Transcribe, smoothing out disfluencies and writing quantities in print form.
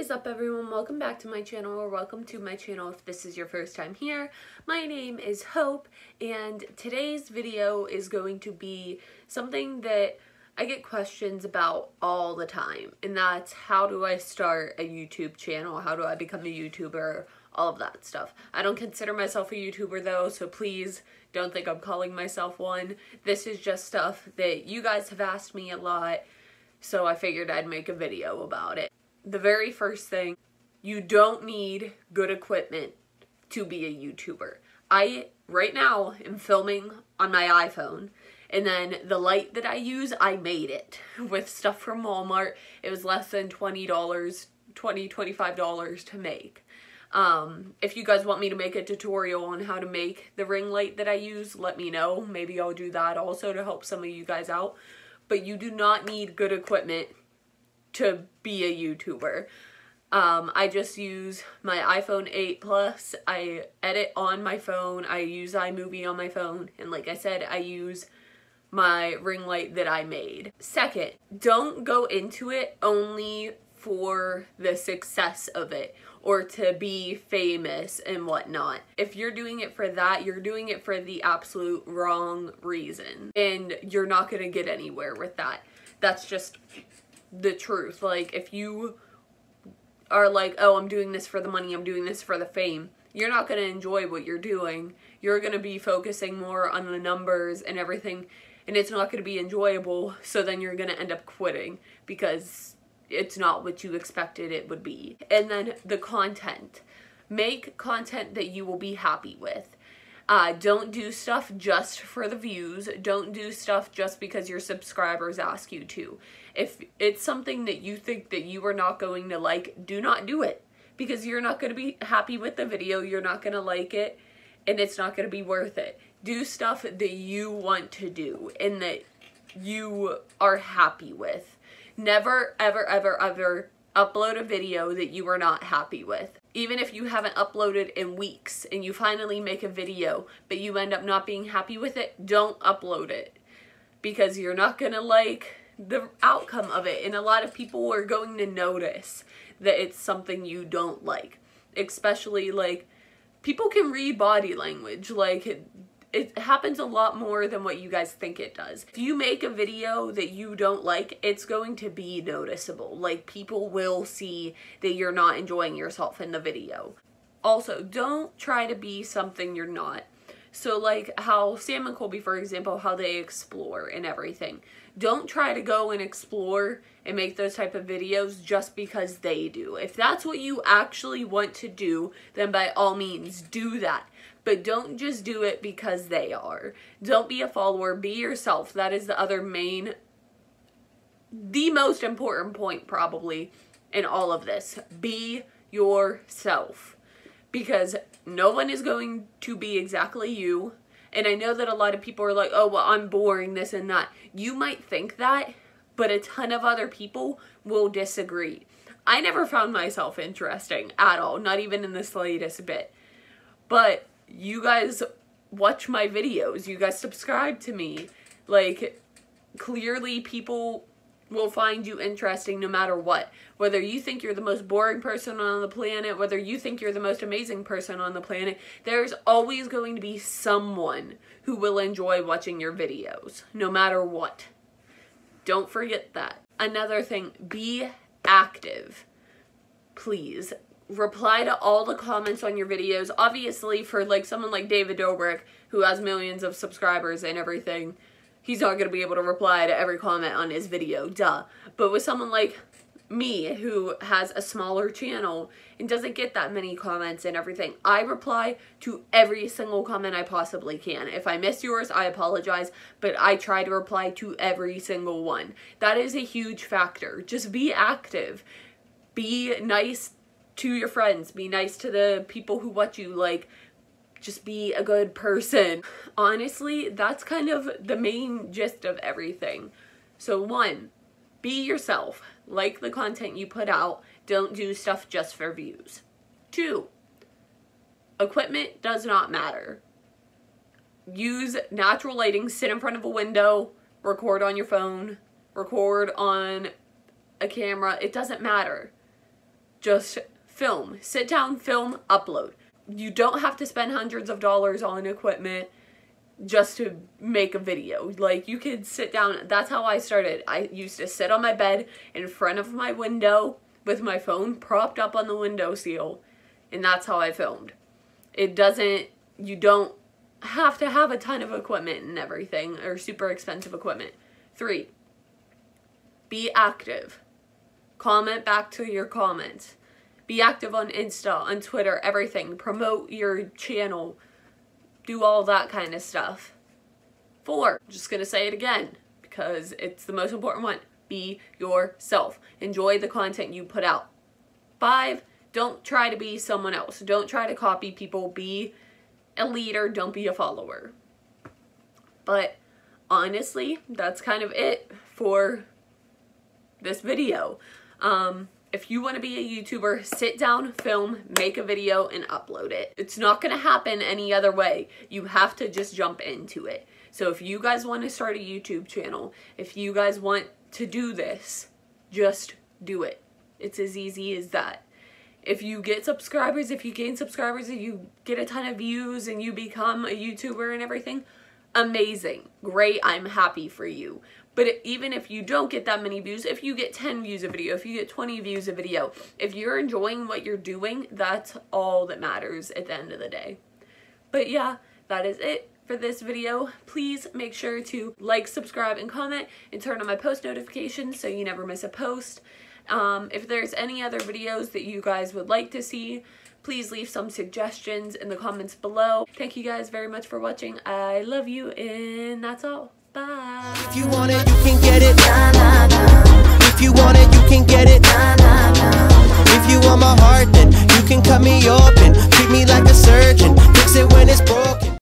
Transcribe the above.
is up, everyone? Welcome back to my channel, or welcome to my channel if this is your first time here. My name is Hope, and today's video is going to be something that I get questions about all the time, and that's how do I start a YouTube channel, how do I become a YouTuber, all of that stuff. I don't consider myself a YouTuber though, so please don't think I'm calling myself one. This is just stuff that you guys have asked me a lot, so I figured I'd make a video about it. The very first thing, you don't need good equipment to be a YouTuber. I, right now, am filming on my iPhone, and then the light that I use, I made it with stuff from Walmart. It was less than $20, $25 to make. If you guys want me to make a tutorial on how to make the ring light that I use, let me know. Maybe I'll do that also to help some of you guys out. But you do not need good equipment to be a YouTuber. I just use my iPhone 8 Plus. I edit on my phone. I use iMovie on my phone. And like I said, I use my ring light that I made. Second, don't go into it only for the success of it or to be famous and whatnot. If you're doing it for that, you're doing it for the absolute wrong reason, and you're not gonna get anywhere with that. That's just the truth. Like, if you are like, oh, I'm doing this for the money, I'm doing this for the fame, you're not gonna enjoy what you're doing. You're gonna be focusing more on the numbers and everything, and it's not gonna be enjoyable, so then you're gonna end up quitting because it's not what you expected it would be. And then the content. Make content that you will be happy with. Don't do stuff just for the views. Don't do stuff just because your subscribers ask you to. If it's something that you think that you are not going to like, do not do it. Because you're not going to be happy with the video, you're not going to like it, and it's not going to be worth it. Do stuff that you want to do and that you are happy with. Never, ever, ever, ever upload a video that you are not happy with. Even if you haven't uploaded in weeks and you finally make a video, but you end up not being happy with it, don't upload it. Because you're not gonna like the outcome of it. And a lot of people are going to notice that it's something you don't like. Especially, like, people can read body language. Like, it happens a lot more than what you guys think it does. If you make a video that you don't like, it's going to be noticeable. Like, people will see that you're not enjoying yourself in the video. Also, don't try to be something you're not. So like how Sam and Colby, for example, how they explore and everything. Don't try to go and explore and make those type of videos just because they do. If that's what you actually want to do, then by all means do that. But don't just do it because they are. Don't be a follower, be yourself. That is the most important point probably in all of this. Be yourself. Because no one is going to be exactly you. And I know that a lot of people are like, oh, well, I'm boring, this and that. You might think that, but a ton of other people will disagree. I never found myself interesting at all, not even in the slightest bit. But you guys watch my videos, you guys subscribe to me. Like, clearly people will find you interesting no matter what. Whether you think you're the most boring person on the planet, whether you think you're the most amazing person on the planet, there's always going to be someone who will enjoy watching your videos, no matter what. Don't forget that. Another thing, be active. Please. Reply to all the comments on your videos. Obviously, for like someone like David Dobrik, who has millions of subscribers and everything, he's not going to be able to reply to every comment on his video, duh. But with someone like me, who has a smaller channel and doesn't get that many comments and everything, I reply to every single comment I possibly can. If I miss yours, I apologize, but I try to reply to every single one. That is a huge factor. Just be active. Be nice to your friends. Be nice to the people who watch you. Like, just be a good person. Honestly, that's kind of the main gist of everything. So 1, be yourself. Like the content you put out. Don't do stuff just for views. 2, equipment does not matter. Use natural lighting. Sit in front of a window. Record on your phone. Record on a camera. It doesn't matter. Just film. Sit down, film, upload. You don't have to spend hundreds of dollars on equipment just to make a video. Like, you could sit down. That's how I started. I used to sit on my bed in front of my window with my phone propped up on the windowsill, and that's how I filmed. You don't have to have a ton of equipment and everything, or super expensive equipment. 3, be active. Comment back to your comments. Be active on Insta, on Twitter, everything. Promote your channel. Do all that kind of stuff. 4, just gonna say it again because it's the most important one. Be yourself. Enjoy the content you put out. 5, don't try to be someone else. Don't try to copy people. Be a leader. Don't be a follower. But honestly, that's kind of it for this video. If you want to be a YouTuber, sit down, film, make a video, and upload it. It's not going to happen any other way. You have to just jump into it. So if you guys want to start a YouTube channel, if you guys want to do this, just do it. It's as easy as that. If you get subscribers, if you gain subscribers, if you get a ton of views and you become a YouTuber and everything, amazing. Great, I'm happy for you. But even if you don't get that many views, if you get 10 views a video, if you get 20 views a video, if you're enjoying what you're doing, that's all that matters at the end of the day. But yeah, that is it for this video. Please make sure to like, subscribe, and comment, and turn on my post notifications so you never miss a post. If there's any other videos that you guys would like to see, please leave some suggestions in the comments below. Thank you guys very much for watching. I love you, and that's all. Bye. If you want it, you can get it. If you want it, you can get it. If you want my heart, then you can cut me open. Treat me like a surgeon.